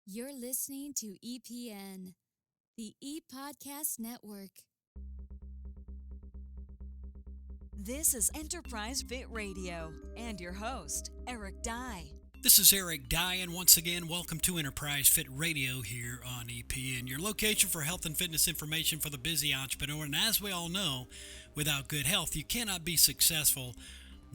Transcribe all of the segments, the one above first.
You're listening to EPN, the ePodcast Network. This is Enterprise Fit Radio and your host, Eric Dye. This is Eric Dye, and once again, welcome to Enterprise Fit Radio here on EPN, your location for health and fitness information for the busy entrepreneur. And as we all know, without good health, you cannot be successful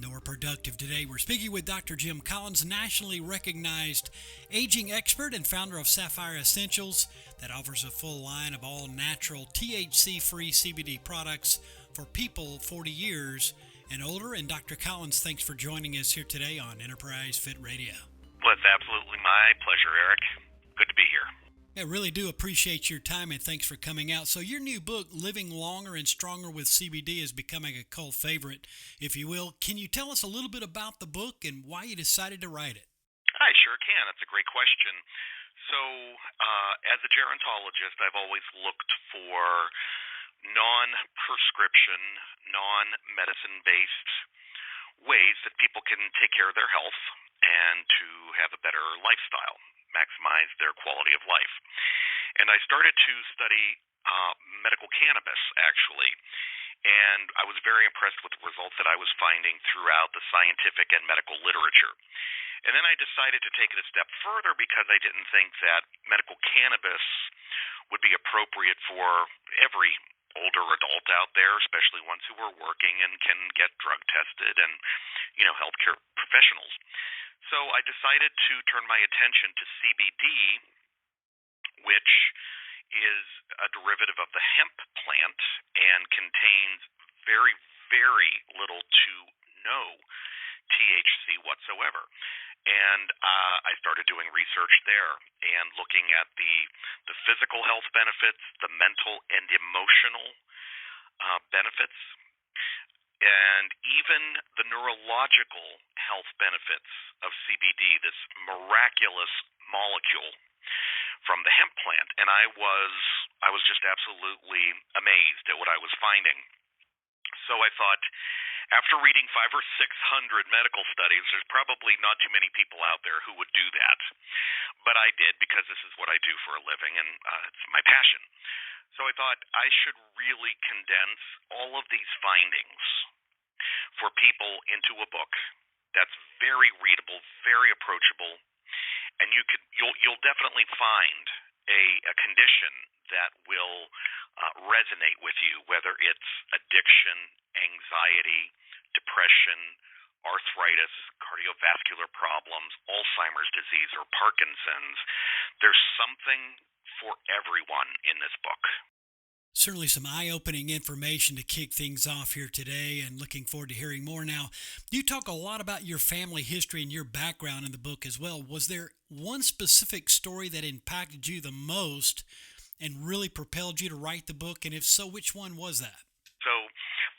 nor productive. Today, we're speaking with Dr. Jim Collins, nationally recognized aging expert and founder of Sapphire Essentials that offers a full line of all natural THC-free CBD products for people 40 years and older. And Dr. Collins, thanks for joining us here today on Enterprise Fit Radio. Well, it's absolutely my pleasure, Eric. Good to be here. I really do appreciate your time, and thanks for coming out. So your new book, Living Longer and Stronger with CBD, is becoming a cult favorite, if you will. Can you tell us a little bit about the book and why you decided to write it? I sure can. That's a great question. So, as a gerontologist, I've always looked for non-prescription, non-medicine-based ways that people can take care of their health and to have a better lifestyle, maximize their quality of life. And I started to study medical cannabis, actually, and I was very impressed with the results that I was finding throughout the scientific and medical literature. And then I decided to take it a step further because I didn't think that medical cannabis would be appropriate for every older adult out there, especially ones who are working and can get drug tested and, healthcare professionals. So I decided to turn my attention to CBD, which is a derivative of the hemp plant and contains very, very little to no THC whatsoever. And I started doing research there and looking at the physical health benefits, the mental and emotional benefits, and even the neurological health benefits of CBD, this miraculous molecule from the hemp plant. And I was just absolutely amazed at what I was finding. So I thought, after reading 500 or 600 medical studies, there's probably not too many people out there who would do that. But I did, because this is what I do for a living, and it's my passion. So I thought I should really condense all of these findings for people into a book that's very readable, very approachable, and you'll definitely find a condition that will resonate with you, whether it's addiction, anxiety, depression, arthritis, cardiovascular problems, Alzheimer's disease, or Parkinson's. There's something for everyone in this book. Certainly some eye-opening information to kick things off here today, and looking forward to hearing more. Now, you talk a lot about your family history and your background in the book as well. Was there one specific story that impacted you the most and really propelled you to write the book? And if so, which one was that? So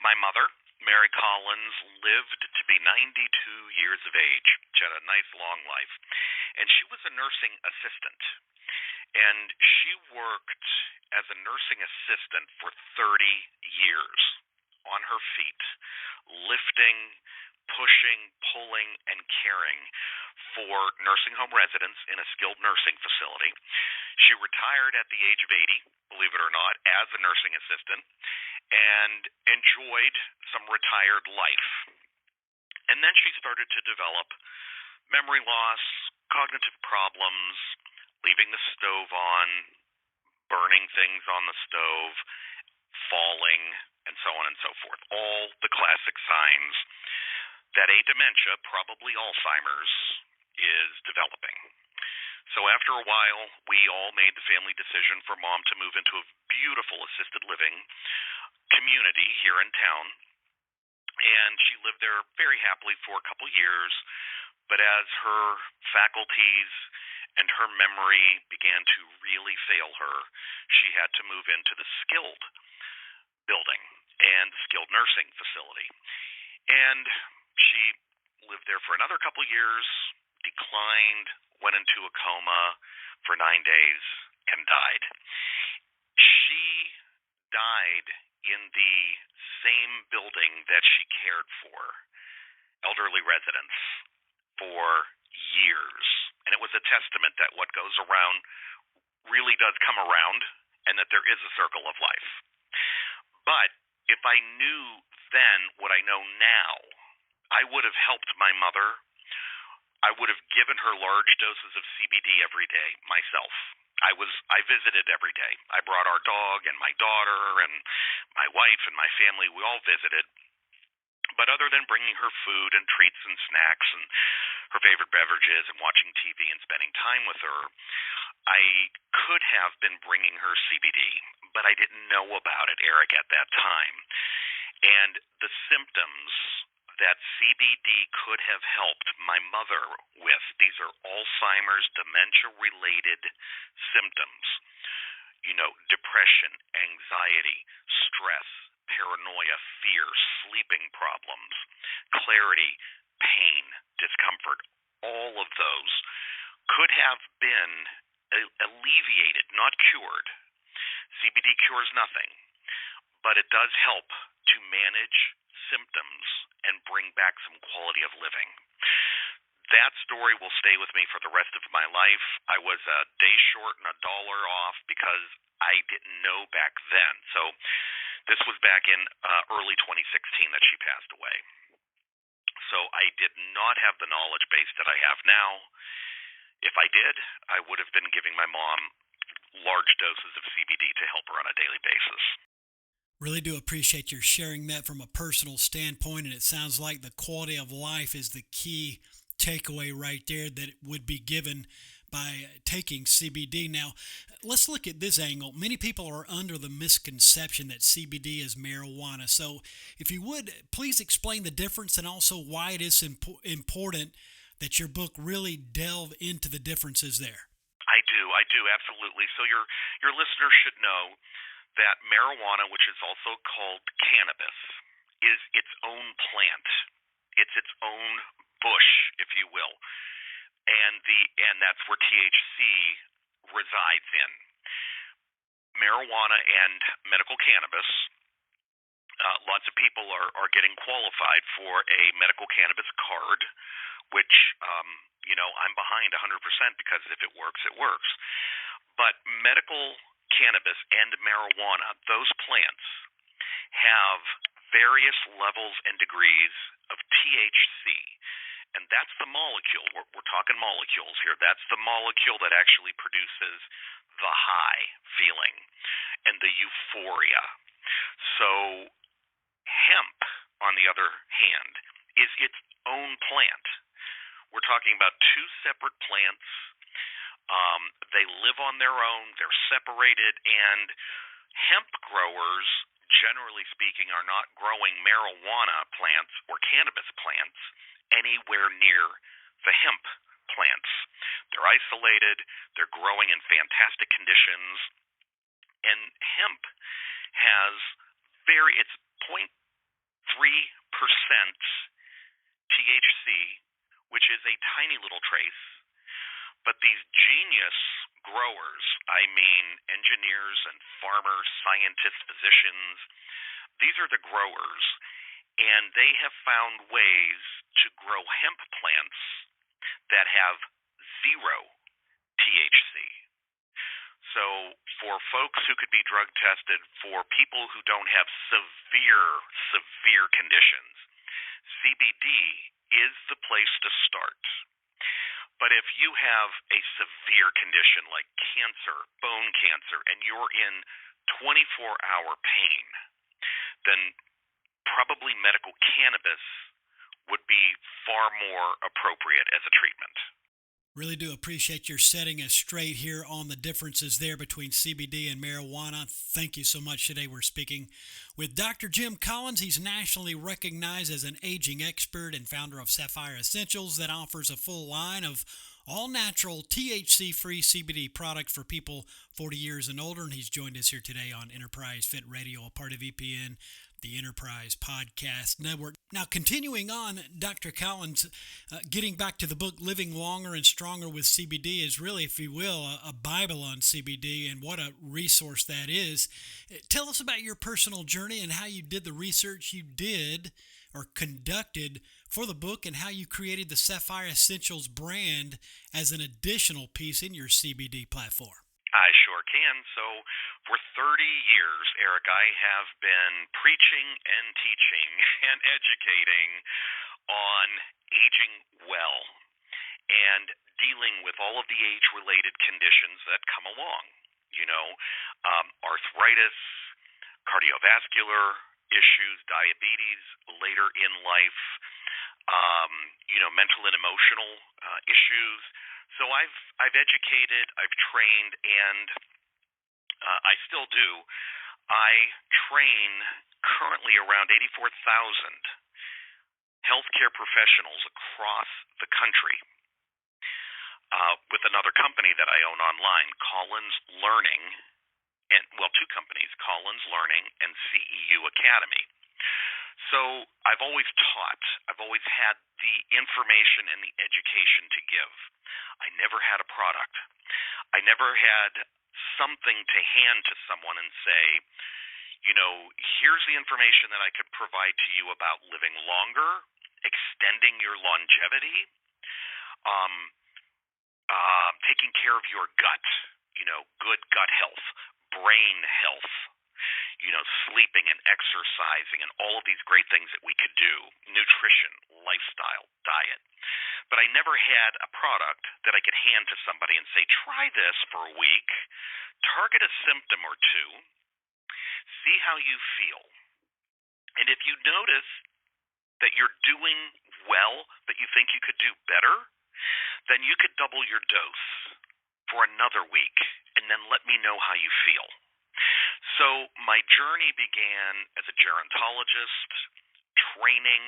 my mother, Mary Collins, lived to be 92 years of age. She had a nice long life. And she was a nursing assistant. And she worked as a nursing assistant for 30 years on her feet, lifting, pushing, pulling, and caring for nursing home residents in a skilled nursing facility. She retired at the age of 80, believe it or not, as a nursing assistant, and enjoyed some retired life. And then she started to develop memory loss, cognitive problems, leaving the stove on, burning things on the stove, falling, and so on and so forth. All the classic signs that a dementia, probably Alzheimer's, is developing. So after a while, we all made the family decision for Mom to move into a beautiful assisted living community here in town. And she lived there very happily for a couple years. But as her faculties and her memory began to really fail her, she had to move into the skilled building and skilled nursing facility. And she lived there for another couple years, declined, went into a coma for 9 days, and died. She died in the same building that she cared for, elderly residents, for years. And it was a testament that what goes around really does come around and that there is a circle of life. But if I knew then what I know now, I would have helped my mother. I would have given her large doses of CBD every day myself. I visited every day. I brought our dog and my daughter and my wife and my family. We all visited. But other than bringing her food and treats and snacks and her favorite beverages and watching TV and spending time with her, I could have been bringing her CBD, but I didn't know about it, Eric, at that time. And the symptoms that CBD could have helped my mother with, these are Alzheimer's, dementia-related symptoms. Depression, anxiety, stress, paranoia, fear, sleeping problems, clarity, pain, discomfort, all of those could have been alleviated, not cured. CBD cures nothing, but it does help to manage symptoms and bring back some quality of living. That story will stay with me for the rest of my life. I was a day short and $1 off because I didn't know back then. So this was back in early 2016 that she passed away. So I did not have the knowledge base that I have now. If I did, I would have been giving my mom large doses of CBD to help her on a daily basis. Really do appreciate your sharing that from a personal standpoint, and it sounds like the quality of life is the key takeaway right there that would be given by taking CBD. Now, let's look at this angle. Many people are under the misconception that CBD is marijuana. So if you would, please explain the difference and also why it is important that your book really delve into the differences there. I do, absolutely. So your listeners should know that marijuana, which is also called cannabis, is its own plant. It's its own bush, if you will. And that's where THC resides in. Marijuana and medical cannabis, lots of people are getting qualified for a medical cannabis card, which, I'm behind 100% because if it works, it works. But medical cannabis and marijuana, those plants, have various levels and degrees of THC. And that's the molecule. We're talking molecules here. That's the molecule that actually produces the high feeling and the euphoria. So hemp, on the other hand, is its own plant. We're talking about two separate plants. They live on their own. They're separated. And hemp growers, generally speaking, are not growing marijuana plants or cannabis plants anywhere near the hemp plants. They're isolated. They're growing in fantastic conditions. And hemp has it's 0.3% THC, which is a tiny little trace. But these genius growers, I mean engineers and farmers, scientists, physicians, these are the growers, and they have found ways to grow hemp plants that have zero THC. So for folks who could be drug tested, for people who don't have severe conditions, CBD is the place to start. But if you have a severe condition like cancer, bone cancer, and you're in 24-hour pain, then probably medical cannabis would be far more appropriate as a treatment. Really do appreciate your setting us straight here on the differences there between CBD and marijuana. Thank you so much. Today we're speaking with Dr. Jim Collins. He's nationally recognized as an aging expert and founder of Sapphire Essentials that offers a full line of all-natural, THC-free CBD products for people 40 years and older. And he's joined us here today on Enterprise Fit Radio, a part of EPN, the Enterprise Podcast Network. Now, continuing on, Dr. Collins, getting back to the book, Living Longer and Stronger with CBD is really, if you will, a Bible on CBD, and what a resource that is. Tell us about your personal journey and how you did the research you did or conducted for the book and how you created the Sapphire Essentials brand as an additional piece in your CBD platform. I sure can. So for 30 years, Eric, I have been preaching and teaching and educating on aging well and dealing with all of the age-related conditions that come along. Arthritis, cardiovascular issues, diabetes later in life, mental and emotional issues. So I've educated, I've trained, and I still do. I train currently around 84,000 healthcare professionals across the country with another company that I own online, Collins Learning, and two companies, Collins Learning and CEU Academy. So I've always taught. I've always had the information and the education to give. I never had a product. I never had something to hand to someone and say, here's the information that I could provide to you about living longer, extending your longevity, taking care of your gut, good gut health, brain health, sleeping and exercising and all of these great things that we could do, nutrition, lifestyle, diet. But I never had a product that I could hand to somebody and say, try this for a week, target a symptom or two, see how you feel. And if you notice that you're doing well, but you think you could do better, then you could double your dose for another week and then let me know how you feel. So my journey began as a gerontologist, training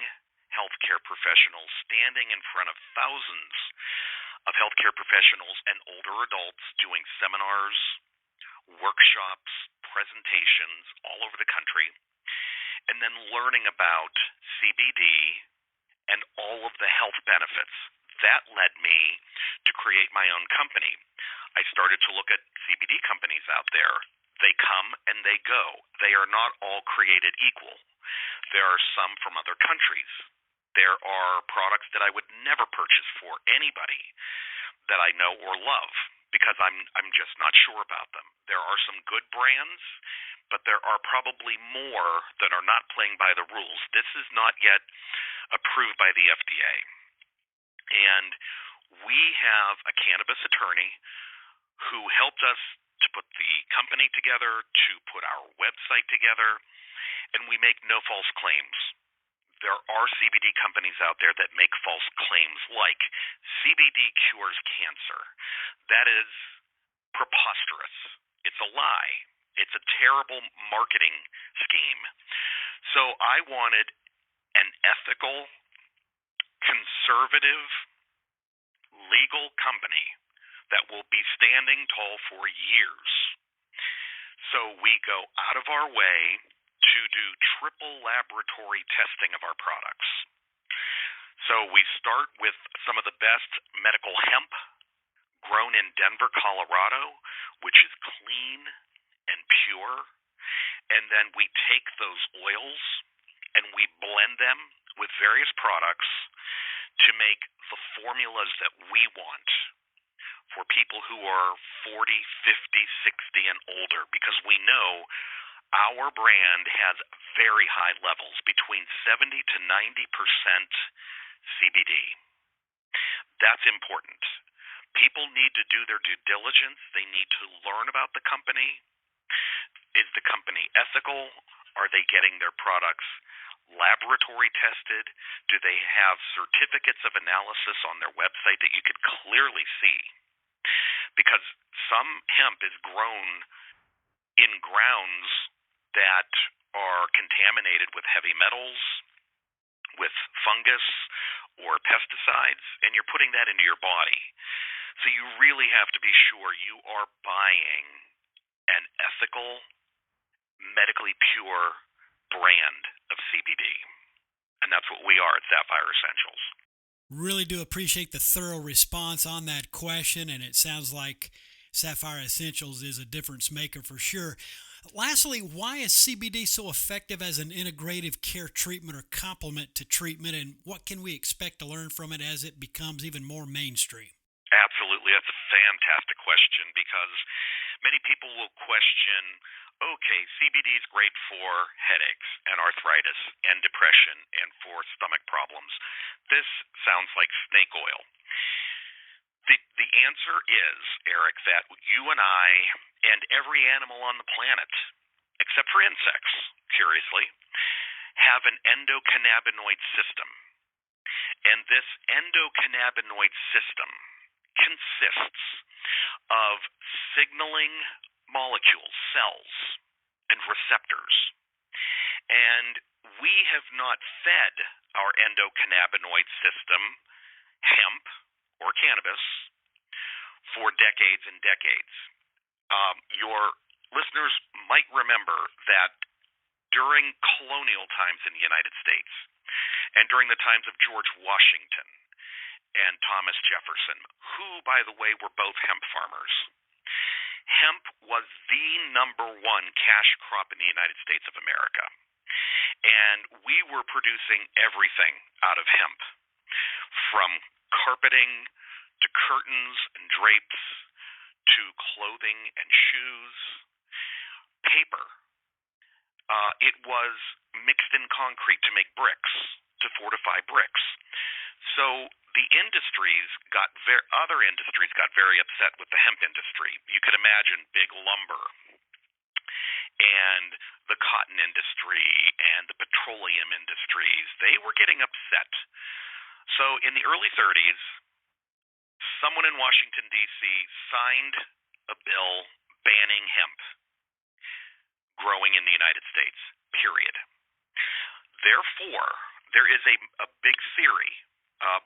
healthcare professionals, standing in front of thousands of healthcare professionals and older adults, doing seminars, workshops, presentations all over the country, and then learning about CBD and all of the health benefits. That led me to create my own company. I started to look at CBD companies out there. They come and they go. They are not all created equal. There are some from other countries. There are products that I would never purchase for anybody that I know or love because I'm just not sure about them. There are some good brands, but there are probably more that are not playing by the rules. This is not yet approved by the FDA. And we have a cannabis attorney who helped us to put the company together, to put our website together, and we make no false claims. There are CBD companies out there that make false claims like CBD cures cancer. That is preposterous. It's a lie. It's a terrible marketing scheme. So I wanted an ethical, conservative, legal company that will be standing tall for years. So we go out of our way to do triple laboratory testing of our products. So we start with some of the best medical hemp grown in Denver, Colorado, which is clean and pure. And then we take those oils and we blend them with various products to make the formulas that we want for people who are 40, 50, 60, and older, because we know our brand has very high levels, between 70 to 90% CBD. That's important. People need to do their due diligence. They need to learn about the company. Is the company ethical? Are they getting their products laboratory tested? Do they have certificates of analysis on their website that you could clearly see? Because some hemp is grown in grounds that are contaminated with heavy metals, with fungus, or pesticides, and you're putting that into your body. So you really have to be sure you are buying an ethical, medically pure brand of CBD. And that's what we are at Sapphire Essentials. Really do appreciate the thorough response on that question, and it sounds like Sapphire Essentials is a difference maker for sure. Lastly, why is CBD so effective as an integrative care treatment or complement to treatment, and what can we expect to learn from it as it becomes even more mainstream? Absolutely. That's a fantastic question because many people will question, okay, CBD is great for headaches and arthritis and depression and for stomach problems. This sounds like snake oil. The answer is, Eric, that you and I and every animal on the planet, except for insects, curiously, have an endocannabinoid system. And this endocannabinoid system consists of signaling molecules, cells, and receptors. And we have not fed our endocannabinoid system hemp or cannabis for decades and decades. Your listeners might remember that during colonial times in the United States and during the times of George Washington and Thomas Jefferson, who, by the way, were both hemp farmers, hemp was the number one cash crop in the United States of America. And we were producing everything out of hemp, from carpeting to curtains and drapes to clothing and shoes, paper. It was mixed in concrete to make bricks, to fortify bricks. So the other industries got very upset with the hemp industry. You could imagine big lumber and the cotton industry and the petroleum industries. They were getting upset. So in the early 30s, someone in Washington, D.C. signed a bill banning hemp growing in the United States, period. Therefore, there is a big theory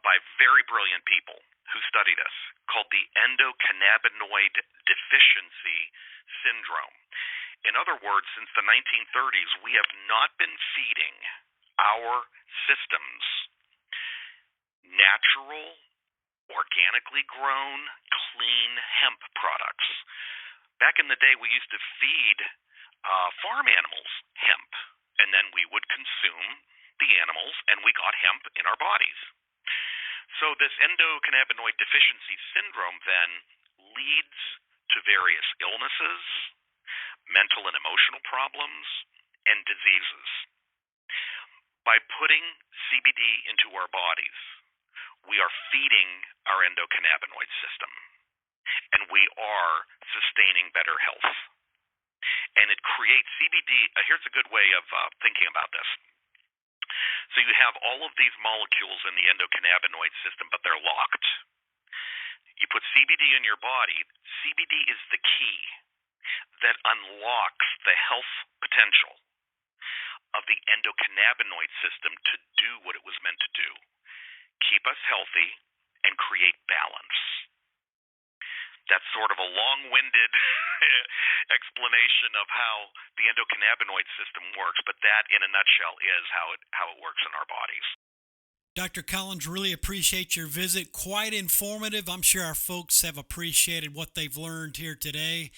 by very brilliant people who study this called the endocannabinoid deficiency syndrome. In other words, since the 1930s, we have not been feeding our systems natural, organically grown, clean hemp products. Back in the day, we used to feed farm animals hemp, and then we would consume the animals, and we got hemp in our bodies. So this endocannabinoid deficiency syndrome then leads to various illnesses, mental and emotional problems, and diseases. By putting CBD into our bodies, we are feeding our endocannabinoid system, and we are sustaining better health. And it creates CBD. Here's a good way of thinking about this. So you have all of these molecules in the endocannabinoid system, but they're locked. You put CBD in your body. CBD is the key that unlocks the health potential of the endocannabinoid system to do what it was meant to do: keep us healthy and create balance. That's sort of a long-winded explanation of how the endocannabinoid system works, but that, in a nutshell, is how it works in our bodies. Dr. Collins, really appreciate your visit. Quite informative. I'm sure our folks have appreciated what they've learned here today,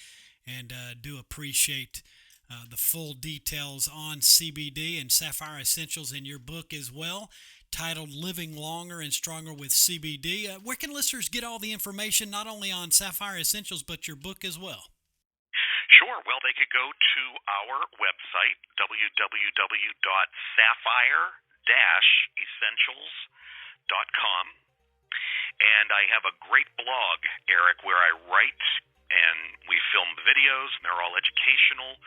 and do appreciate the full details on CBD and Sapphire Essentials in your book as well, titled Living Longer and Stronger with CBD. Where can listeners get all the information, not only on Sapphire Essentials, but your book as well? Sure. Well, they could go to our website, www.sapphire-essentials.com. And I have a great blog, Eric, where I write and we film the videos, and they're all educational.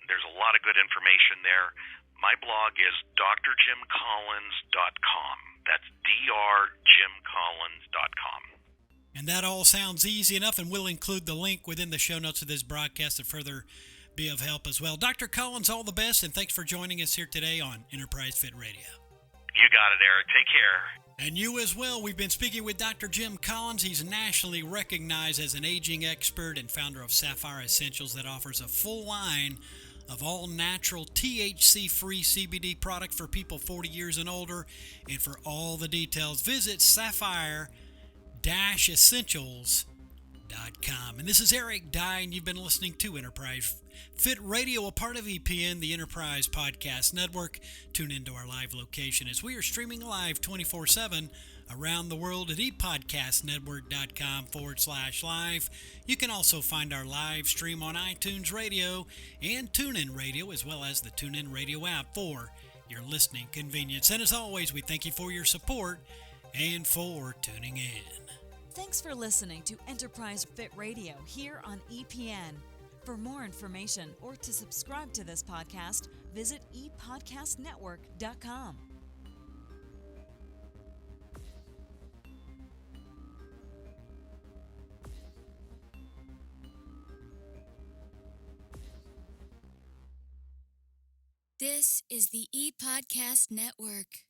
There's a lot of good information there. My blog is drjimcollins.com. That's drjimcollins.com. And that all sounds easy enough, and we'll include the link within the show notes of this broadcast to further be of help as well. Dr. Collins, all the best, and thanks for joining us here today on Enterprise Fit Radio. You got it, Eric. Take care. And you as well. We've been speaking with Dr. Jim Collins. He's nationally recognized as an aging expert and founder of Sapphire Essentials that offers a full line of all natural THC-free CBD product for people 40 years and older. And for all the details, visit sapphire-essentials.com. epodcastnetworkcomp54630.com. And this is Eric Dye, and you've been listening to Enterprise Fit Radio, a part of EPN, the Enterprise Podcast Network. Tune into our live location as we are streaming live 24/7 around the world at epodcastnetwork.com/live. You can also find our live stream on iTunes Radio and TuneIn Radio, as well as the TuneIn Radio app for your listening convenience. And as always, we thank you for your support and for tuning in. Thanks for listening to Enterprise Fit Radio here on EPN. For more information or to subscribe to this podcast, visit epodcastnetwork.com. This is the ePodcast Network.